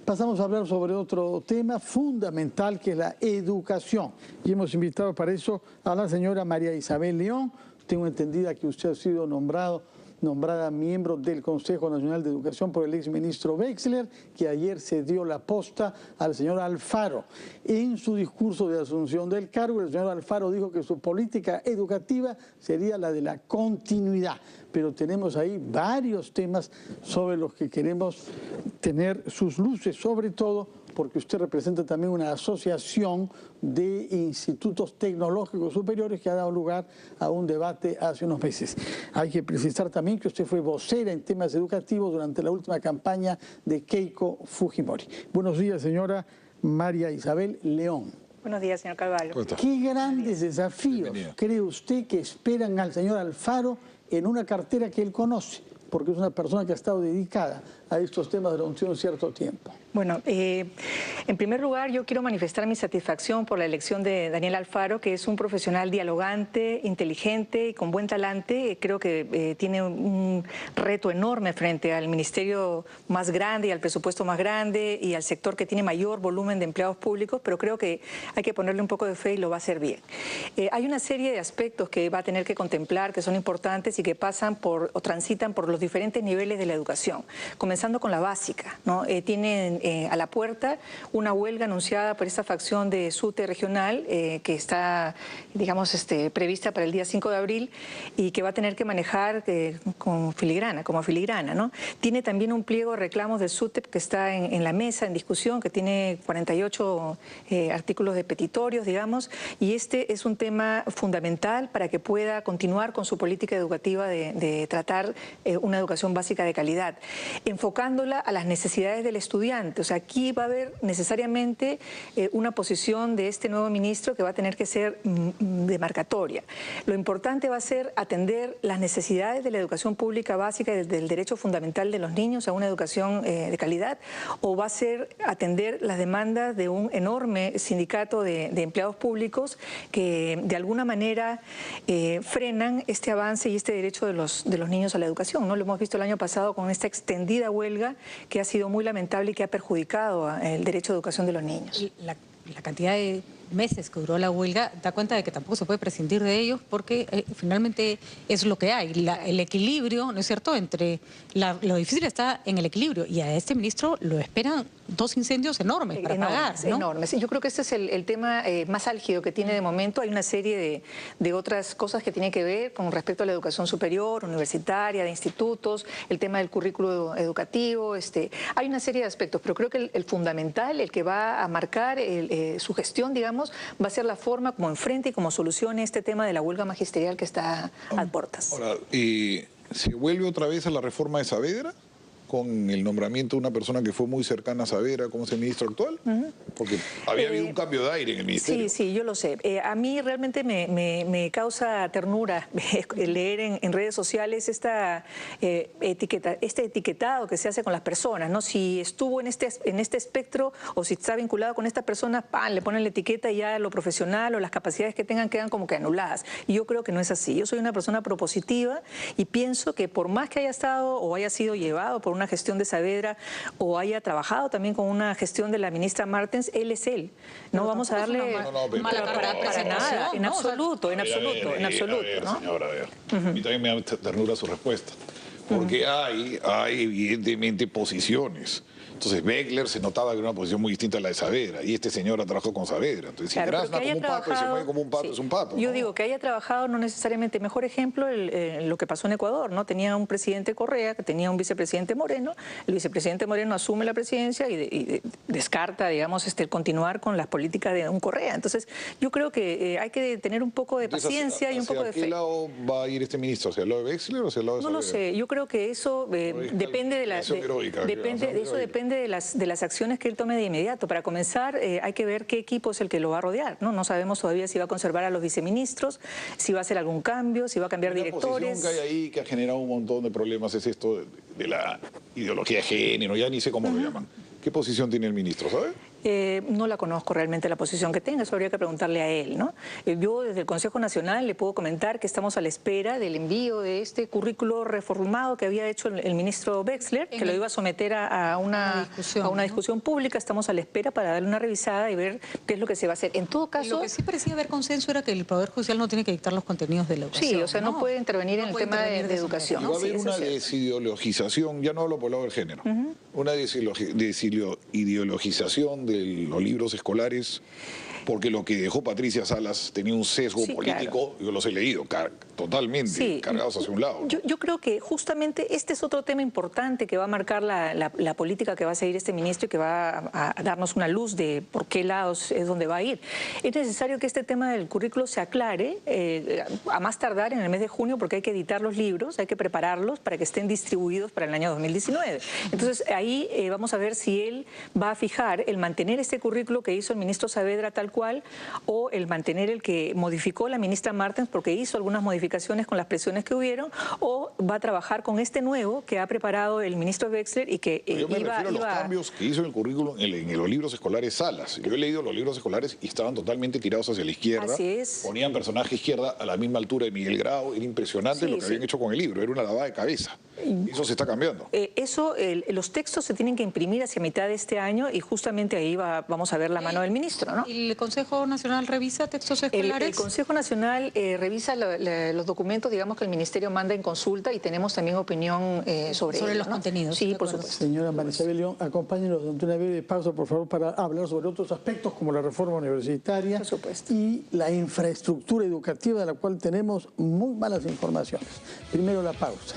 Pasamos a hablar sobre otro tema fundamental que es la educación. Y hemos invitado para eso a la señora María Isabel León. Tengo entendida que usted ha sido nombrada miembro del Consejo Nacional de Educación por el exministro Wexler, que ayer se dio la posta al señor Alfaro. En su discurso de asunción del cargo, el señor Alfaro dijo que su política educativa sería la de la continuidad. Pero tenemos ahí varios temas sobre los que queremos tener sus luces, sobre todo porque usted representa también una asociación de institutos tecnológicos superiores que ha dado lugar a un debate hace unos meses. Hay que precisar también que usted fue vocera en temas educativos durante la última campaña de Keiko Fujimori. Buenos días, señora María Isabel León. Buenos días, señor Carvalho. ¿Qué grandes desafíos cree usted que esperan al señor Alfaro en una cartera que él conoce? Porque es una persona que ha estado dedicada a estos temas durante un cierto tiempo. Bueno, en primer lugar yo quiero manifestar mi satisfacción por la elección de Daniel Alfaro, que es un profesional dialogante, inteligente y con buen talante. Creo que tiene un reto enorme frente al ministerio más grande y al presupuesto más grande y al sector que tiene mayor volumen de empleados públicos, pero creo que hay que ponerle un poco de fe y lo va a hacer bien. Hay una serie de aspectos que va a tener que contemplar que son importantes y que pasan por o transitan por los diferentes niveles de la educación, comenzando con la básica, ¿no? Tienen a la puerta una huelga anunciada por esta facción de SUTE regional que está, digamos, prevista para el día 5 de abril y que va a tener que manejar como filigrana, ¿no? Tiene también un pliego de reclamos del SUTEP que está en la mesa, en discusión, que tiene 48 artículos de petitorios, digamos, y este es un tema fundamental para que pueda continuar con su política educativa de tratar una educación básica de calidad, enfocándola a las necesidades del estudiante. O sea, aquí va a haber necesariamente una posición de este nuevo ministro que va a tener que ser demarcatoria. Lo importante va a ser atender las necesidades de la educación pública básica y del derecho fundamental de los niños a una educación de calidad, o va a ser atender las demandas de un enorme sindicato de empleados públicos que de alguna manera frenan este avance y este derecho de los niños a la educación, ¿no? Lo hemos visto el año pasado con esta extendida huelga que ha sido muy lamentable y que ha perjudicado el derecho a educación de los niños. La cantidad de meses que duró la huelga da cuenta de que tampoco se puede prescindir de ellos porque finalmente es lo que hay. El equilibrio, ¿no es cierto?, lo difícil está en el equilibrio, y a este ministro lo esperan dos incendios enormes para pagar, ¿no? Enormes. Yo creo que este es el tema más álgido que tiene de momento. Hay una serie de otras cosas que tienen que ver con respecto a la educación superior, universitaria, de institutos, el tema del currículo educativo. Hay una serie de aspectos, pero creo que el fundamental, el que va a marcar su gestión, digamos, va a ser la forma como enfrente y como solucione este tema de la huelga magisterial que está a puertas. Ahora, ¿se vuelve otra vez a la reforma de Saavedra con el nombramiento de una persona que fue muy cercana a Saavedra como es el ministro actual? Porque había habido un cambio de aire en el ministerio. Sí, yo lo sé. A mí realmente me causa ternura leer en redes sociales este etiquetado que se hace con las personas, ¿no? Si estuvo en este espectro o si está vinculado con esta persona, ¡pam!, le ponen la etiqueta y ya lo profesional o las capacidades que tengan quedan como que anuladas. Y yo creo que no es así. Yo soy una persona propositiva y pienso que por más que haya estado o haya sido llevado por una gestión de Saavedra o haya trabajado también con una gestión de la ministra Martens, él es él. No vamos a darle para nada, en absoluto, en absoluto. Señora, a ver. A mí también me da ternura su respuesta. Porque hay evidentemente posiciones. Entonces Wexler se notaba que era una posición muy distinta a la de Saavedra, y este señor ha trabajado con Saavedra. Entonces, si grazna como un pato y se mueve como un pato, es un pato, ¿no? Yo digo que haya trabajado no necesariamente. Mejor ejemplo, lo que pasó en Ecuador, ¿no? Tenía un presidente Correa, que tenía un vicepresidente Moreno. El vicepresidente Moreno asume la presidencia y descarta, digamos, el continuar con las políticas de un Correa. Entonces, yo creo que hay que tener un poco de paciencia y un poco de fe. ¿Hacia qué lado va a ir este ministro? ¿Hacia el lado de Wexler o hacia el lado de Saavedra? No lo sé. Yo creo que eso depende de la... Depende de las acciones que él tome de inmediato. Para comenzar, hay que ver qué equipo es el que lo va a rodear, ¿no? No sabemos todavía si va a conservar a los viceministros, si va a hacer algún cambio, si va a cambiar directores. La posición que hay ahí que ha generado un montón de problemas es esto de la ideología de género, ya ni sé cómo lo llaman. ¿Qué posición tiene el ministro, sabe? No la conozco realmente la posición que tenga, eso habría que preguntarle a él, ¿no? Yo desde el Consejo Nacional le puedo comentar que estamos a la espera del envío de este currículo reformado que había hecho el ministro Wexler, que lo iba a someter a una discusión pública. Estamos a la espera para darle una revisada y ver qué es lo que se va a hacer. En todo caso... Lo que sí parecía haber consenso era que el Poder Judicial no tiene que dictar los contenidos de la educación. Sí, o sea, no puede intervenir en el tema de educación. Y va a haber una desideologización, ya no hablo por el lado del género, una desideologización de los libros escolares, porque lo que dejó Patricia Salas tenía un sesgo político, yo los he leído, totalmente cargados hacia un lado. Yo creo que justamente este es otro tema importante que va a marcar la política que va a seguir este ministro y que va a darnos una luz de por qué lados es donde va a ir. Es necesario que este tema del currículo se aclare a más tardar en el mes de junio, porque hay que editar los libros, hay que prepararlos para que estén distribuidos para el año 2019. Entonces ahí vamos a ver si él va a fijar el mantener este currículo que hizo el ministro Saavedra tal cual, o el mantener el que modificó la ministra Martens porque hizo algunas modificaciones con las presiones que hubieron, o va a trabajar con este nuevo que ha preparado el ministro Wexler y que yo me refiero a los cambios que hizo en el currículum en los libros escolares Salas. Yo he leído los libros escolares y estaban totalmente tirados hacia la izquierda. Así es. Ponían personaje izquierda a la misma altura de Miguel Grau. Era impresionante lo que habían hecho con el libro. Era una lavada de cabeza. Eso se está cambiando. Los textos se tienen que imprimir hacia mitad de este año y justamente ahí vamos a ver la mano del ministro, ¿no? ¿El Consejo Nacional revisa textos escolares? El Consejo Nacional revisa los documentos, digamos, que el Ministerio manda en consulta, y tenemos también opinión sobre ello, los contenidos. Sí, por supuesto. Señora María Isabel León, acompáñenos durante una breve pausa, por favor, para hablar sobre otros aspectos como la reforma universitaria y la infraestructura educativa, de la cual tenemos muy malas informaciones. Primero la pausa.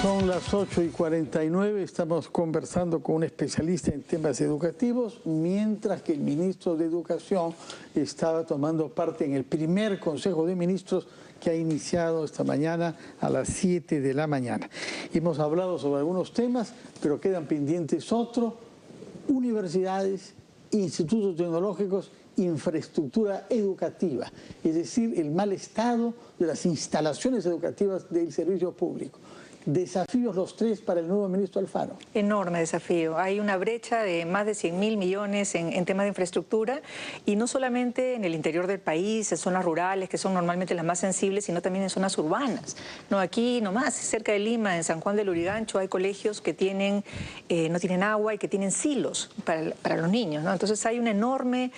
Son las 8:49, estamos conversando con un especialista en temas educativos, mientras que el ministro de Educación estaba tomando parte en el primer Consejo de Ministros que ha iniciado esta mañana a las 7 de la mañana. Hemos hablado sobre algunos temas, pero quedan pendientes otros: universidades, institutos tecnológicos, infraestructura educativa, es decir, el mal estado de las instalaciones educativas del servicio público. Desafíos los tres para el nuevo ministro Alfaro. Enorme desafío. Hay una brecha de más de 100.000 millones en temas de infraestructura, y no solamente en el interior del país, en zonas rurales, que son normalmente las más sensibles, sino también en zonas urbanas. No, aquí nomás, cerca de Lima, en San Juan del Lurigancho, hay colegios que no tienen agua y que tienen silos para los niños, ¿no? Entonces hay un enorme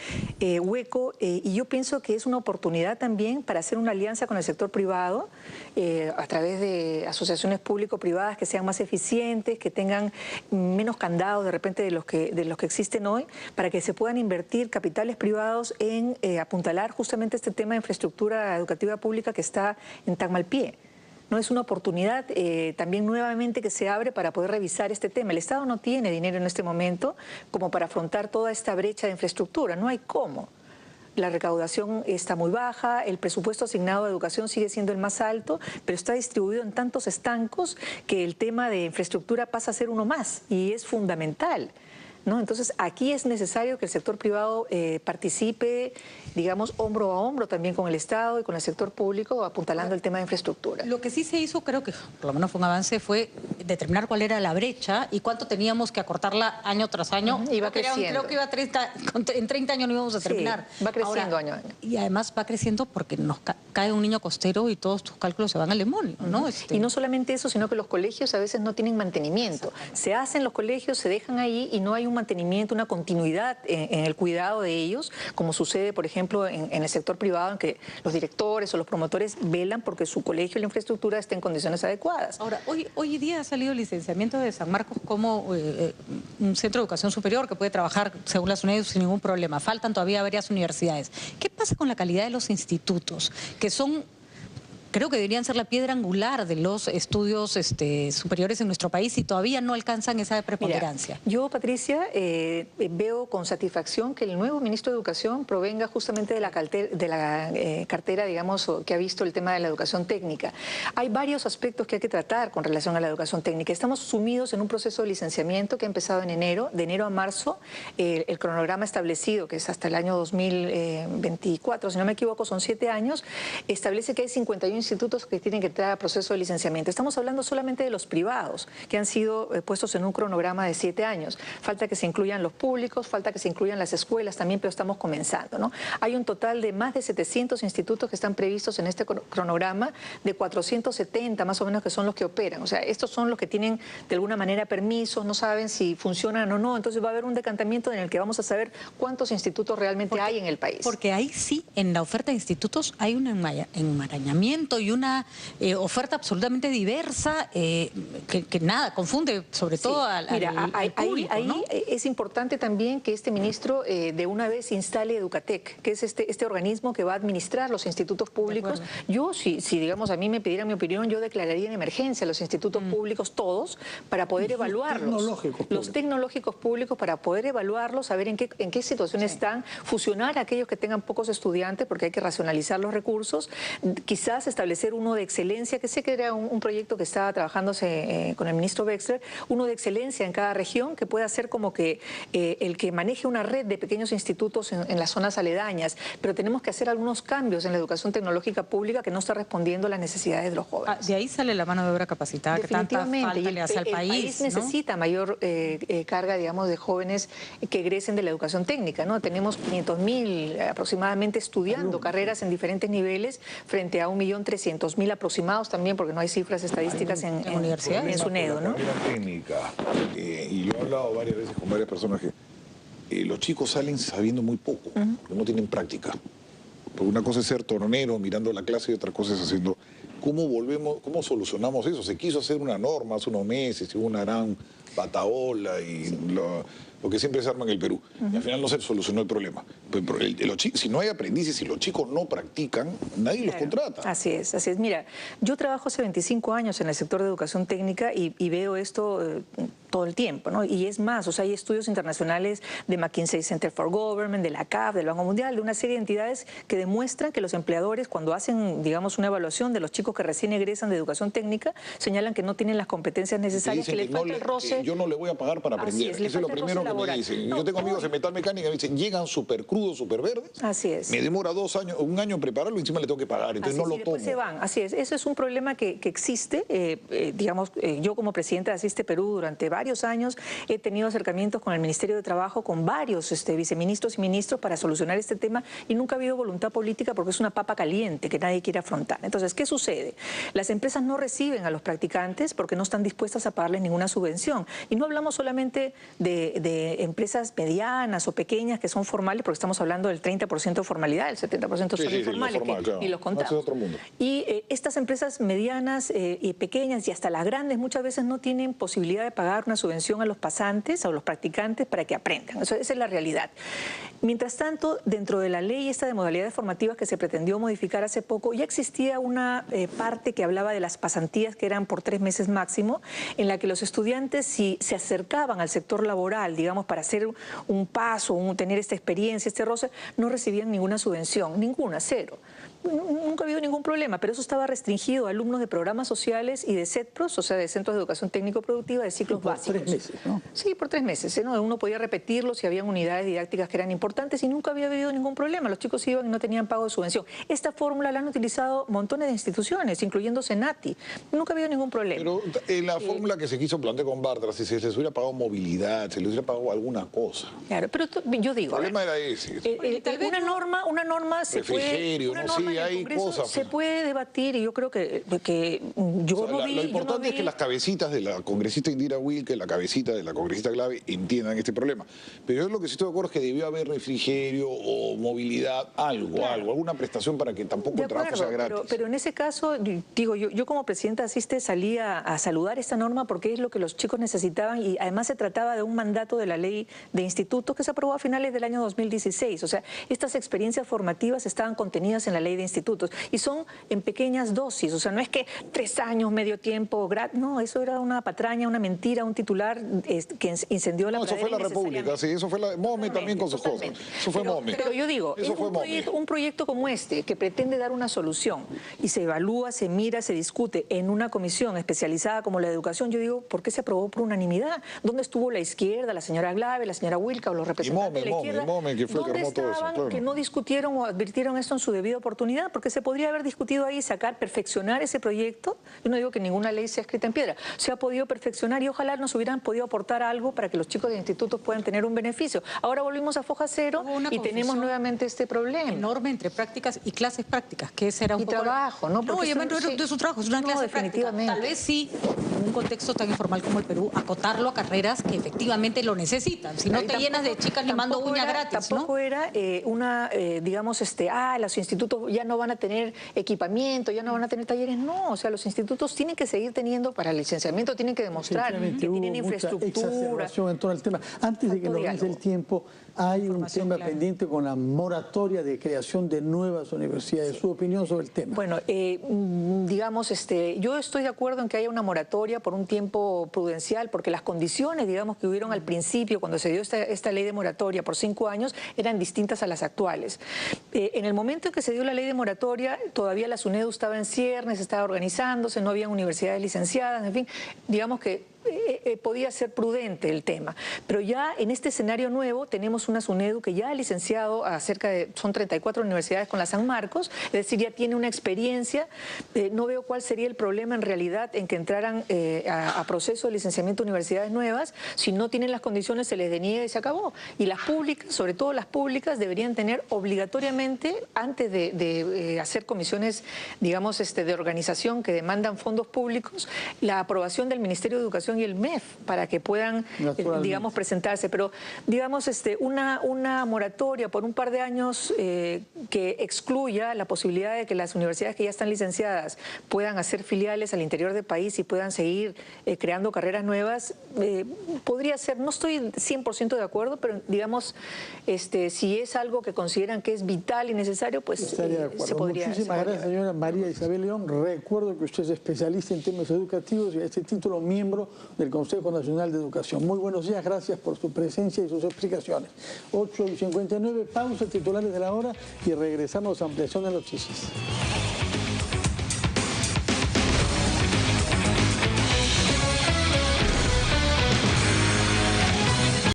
hueco, y yo pienso que es una oportunidad también para hacer una alianza con el sector privado a través de asociaciones público-privadas que sean más eficientes, que tengan menos candados de repente de los que existen hoy, para que se puedan invertir capitales privados en apuntalar justamente este tema de infraestructura educativa pública que está en tan mal pie. No es una oportunidad también nuevamente que se abre para poder revisar este tema. El Estado no tiene dinero en este momento como para afrontar toda esta brecha de infraestructura, no hay cómo. La recaudación está muy baja, el presupuesto asignado a educación sigue siendo el más alto, pero está distribuido en tantos estancos que el tema de infraestructura pasa a ser uno más, y es fundamental, ¿no? Entonces aquí es necesario que el sector privado participe, digamos, hombro a hombro también con el Estado y con el sector público, apuntalando el tema de infraestructura. Lo que sí se hizo, creo que por lo menos fue un avance, fue determinar cuál era la brecha y cuánto teníamos que acortarla año tras año. Y va creciendo. Creo que en 30 años no íbamos a terminar. Sí, va creciendo año a año. Y además va creciendo porque nos cae un niño costero y todos tus cálculos se van al demonio, ¿no? Y no solamente eso, sino que los colegios a veces no tienen mantenimiento. Se hacen los colegios, se dejan ahí y no hay un mantenimiento, una continuidad en el cuidado de ellos, como sucede, por ejemplo, en el sector privado, en que los directores o los promotores velan porque su colegio y la infraestructura esté en condiciones adecuadas. Ahora, hoy día ha salido el licenciamiento de San Marcos como un centro de educación superior que puede trabajar según las UNED sin ningún problema. Faltan todavía varias universidades. ¿Qué pasa con la calidad de los institutos? Que son creo que deberían ser la piedra angular de los estudios superiores en nuestro país y todavía no alcanzan esa preponderancia. Mira, yo, Patricia, veo con satisfacción que el nuevo ministro de Educación provenga justamente de la cartera, digamos, que ha visto el tema de la educación técnica. Hay varios aspectos que hay que tratar con relación a la educación técnica. Estamos sumidos en un proceso de licenciamiento que ha empezado en enero, de enero a marzo. El cronograma establecido, que es hasta el año 2024, si no me equivoco, son 7 años, establece que hay 51 institutos que tienen que entrar a proceso de licenciamiento. Estamos hablando solamente de los privados, que han sido puestos en un cronograma de 7 años. Falta que se incluyan los públicos, falta que se incluyan las escuelas también, pero estamos comenzando, ¿no? Hay un total de más de 700 institutos que están previstos en este cronograma, de 470 más o menos que son los que operan. O sea, estos son los que tienen de alguna manera permisos, no saben si funcionan o no. Entonces va a haber un decantamiento en el que vamos a saber cuántos institutos realmente hay en el país. Porque ahí sí, en la oferta de institutos hay un enmarañamiento y una oferta absolutamente diversa que nada, confunde sobre todo al público, ¿no? Ahí es importante también que este ministro de una vez instale Educatec, que es este organismo que va a administrar los institutos públicos. Yo, si digamos a mí me pidieran mi opinión, yo declararía en emergencia los institutos públicos todos para poder evaluarlos. Los tecnológicos públicos para poder evaluarlos, saber en qué situación están, fusionar a aquellos que tengan pocos estudiantes porque hay que racionalizar los recursos, quizás establecer uno de excelencia, que sé que era un proyecto que estaba trabajándose con el ministro Wexler, uno de excelencia en cada región que pueda ser como que el que maneje una red de pequeños institutos en las zonas aledañas, pero tenemos que hacer algunos cambios en la educación tecnológica pública que no está respondiendo a las necesidades de los jóvenes. De ahí sale la mano de obra capacitada que tanta falta le hace al país. El país necesita mayor carga, digamos, de jóvenes que egresen de la educación técnica, ¿no? Tenemos 500.000 aproximadamente estudiando carreras en diferentes niveles frente a 1.300.000 aproximados también, porque no hay cifras estadísticas en universidades, en SUNEDO, ¿no? Técnica, y lo he hablado varias veces con varias personas que los chicos salen sabiendo muy poco, porque no tienen práctica. Porque una cosa es ser tornero mirando la clase y otra cosa es haciendo... ¿Cómo solucionamos eso? Se quiso hacer una norma hace unos meses, y hubo una gran batahola y lo que siempre se arma en el Perú. Y al final no se solucionó el problema. Si no hay aprendices, si los chicos no practican, nadie los contrata. Así es, así es. Mira, yo trabajo hace 25 años en el sector de educación técnica y veo esto todo el tiempo, ¿no? Y es más, o sea, hay estudios internacionales de McKinsey Center for Government, de la CAF, del Banco Mundial, de una serie de entidades que demuestran que los empleadores, cuando hacen, digamos, una evaluación de los chicos que recién egresan de educación técnica, señalan que no tienen las competencias necesarias, que les falta el roce. Yo no le voy a pagar para aprender. Eso es lo primero que me dicen. Yo tengo amigos en metalmecánica y me dicen, llegan súper crudos, súper verdes. Así es. Me demora 2 años, 1 año en prepararlo y encima le tengo que pagar, entonces no lo tomo. Se van, así es. Eso es un problema que existe. Digamos, yo como presidenta de Asiste Perú durante varios años he tenido acercamientos con el Ministerio de Trabajo, con varios viceministros y ministros para solucionar este tema y nunca ha habido voluntad política porque es una papa caliente que nadie quiere afrontar. Entonces, ¿qué sucede? Las empresas no reciben a los practicantes porque no están dispuestas a pagarles ninguna subvención. Y no hablamos solamente de empresas medianas o pequeñas que son formales, porque estamos hablando del 30% de formalidad, el 70% son informales, claro. Y los contamos. Otro mundo. Y estas empresas medianas y pequeñas y hasta las grandes muchas veces no tienen posibilidad de pagar una subvención a los pasantes o a los practicantes para que aprendan. Esa es la realidad. Mientras tanto, dentro de la ley esta de modalidades formativas que se pretendió modificar hace poco, ya existía una parte que hablaba de las pasantías que eran por 3 meses máximo, en la que los estudiantes, si se acercaban al sector laboral, digamos, para hacer un paso, tener esta experiencia, este roce, no recibían ninguna subvención, ninguna, cero. Nunca ha habido ningún problema, pero eso estaba restringido a alumnos de programas sociales y de CETPROS, o sea, de Centros de Educación Técnico-Productiva de ciclos básicos. Por 3 meses, ¿no? Sí, por 3 meses, ¿no? Uno podía repetirlo si habían unidades didácticas que eran importantes y nunca había habido ningún problema. Los chicos iban y no tenían pago de subvención. Esta fórmula la han utilizado montones de instituciones, incluyendo Senati. Nunca ha habido ningún problema. Pero en la fórmula que se quiso plantear con Bartra, si se les hubiera pagado movilidad, se les hubiera pagado alguna cosa. Claro, pero yo digo... El problema era ese. Una norma se refrigerio, puede... no sé, hay cosas. Se puede debatir y yo creo que yo no vi... Lo importante es que las cabecitas de la congresista Indira Wilke, la cabecita de la congresista Clave, entiendan este problema. Pero yo lo que sí estoy de acuerdo es que debió haber refrigerio o movilidad, alguna prestación para que tampoco el trabajo sea gratis. Pero en ese caso, digo, yo como presidenta de Asiste salí a saludar esta norma porque es lo que los chicos necesitaban y además se trataba de un mandato de la ley de institutos que se aprobó a finales del año 2016. O sea, estas experiencias formativas estaban contenidas en la ley de de institutos. Y son en pequeñas dosis, o sea, no es que 3 años, medio tiempo, no, eso era una patraña, una mentira, un titular que incendió la No, eso fue la República, sí, eso fue la Momi también con sus cosas. Eso fue Momi. Pero yo digo, eso fue un proyecto como este, que pretende dar una solución y se evalúa, se mira, se discute en una comisión especializada como la educación, yo digo, ¿por qué se aprobó por unanimidad? ¿Dónde estuvo la izquierda, la señora Glave, la señora Wilca o los representantes de la izquierda? Momi, que fue el que armó todo eso, claro. Que no discutieron o advirtieron esto en su debida oportunidad? Porque se podría haber discutido ahí, sacar, perfeccionar ese proyecto. Yo no digo que ninguna ley sea escrita en piedra, se ha podido perfeccionar y ojalá nos hubieran podido aportar algo para que los chicos de institutos puedan tener un beneficio. Ahora volvimos a foja cero y tenemos nuevamente este problema. Enorme entre prácticas y clases prácticas, que ese era un y poco... trabajo, ¿no? No, obviamente no es un trabajo, es una clase práctica. Tal vez sí, en un contexto tan informal como el Perú, acotarlo a carreras que efectivamente lo necesitan. Si no te llenas de chicas limando uña gratis, tampoco era digamos, los institutos ya no van a tener equipamiento, ya no van a tener talleres. No, o sea, los institutos tienen que seguir teniendo, para el licenciamiento tienen que demostrar que tienen infraestructura. En todo el tema. Antes de que nos vence el tiempo, hay un tema pendiente con la moratoria de creación de nuevas universidades. ¿Su opinión sobre el tema? Bueno, digamos, yo estoy de acuerdo en que haya una moratoria por un tiempo prudencial, porque las condiciones, digamos, que hubieron al principio, cuando se dio esta ley de moratoria por 5 años, eran distintas a las actuales. En el momento en que se dio la ley de moratoria, todavía la SUNEDU estaba en ciernes, estaba organizándose, no había universidades licenciadas, en fin, digamos que podía ser prudente el tema. Pero ya en este escenario nuevo tenemos una SUNEDU que ya ha licenciado a son 34 universidades con la San Marcos, es decir, ya tiene una experiencia. No veo cuál sería el problema en realidad en que entraran a proceso de licenciamiento de universidades nuevas. Si no tienen las condiciones se les deniega y se acabó. Y las públicas, sobre todo las públicas, deberían tener obligatoriamente, antes de hacer comisiones, digamos, de organización que demandan fondos públicos, la aprobación del Ministerio de Educación y el MEF para que puedan, digamos, presentarse. Pero, digamos, una moratoria por un par de años que excluya la posibilidad de que las universidades que ya están licenciadas puedan hacer filiales al interior del país y puedan seguir creando carreras nuevas, podría ser, no estoy 100% de acuerdo, pero, digamos, si es algo que consideran que es vital y necesario, pues se podría. Muchísimas gracias, señora María Isabel León. Recuerdo que usted es especialista en temas educativos y a este título miembro del Consejo Nacional de Educación. Muy buenos días, gracias por su presencia y sus explicaciones. 8:59, pausa, titulares de la hora y regresamos a ampliación de noticias.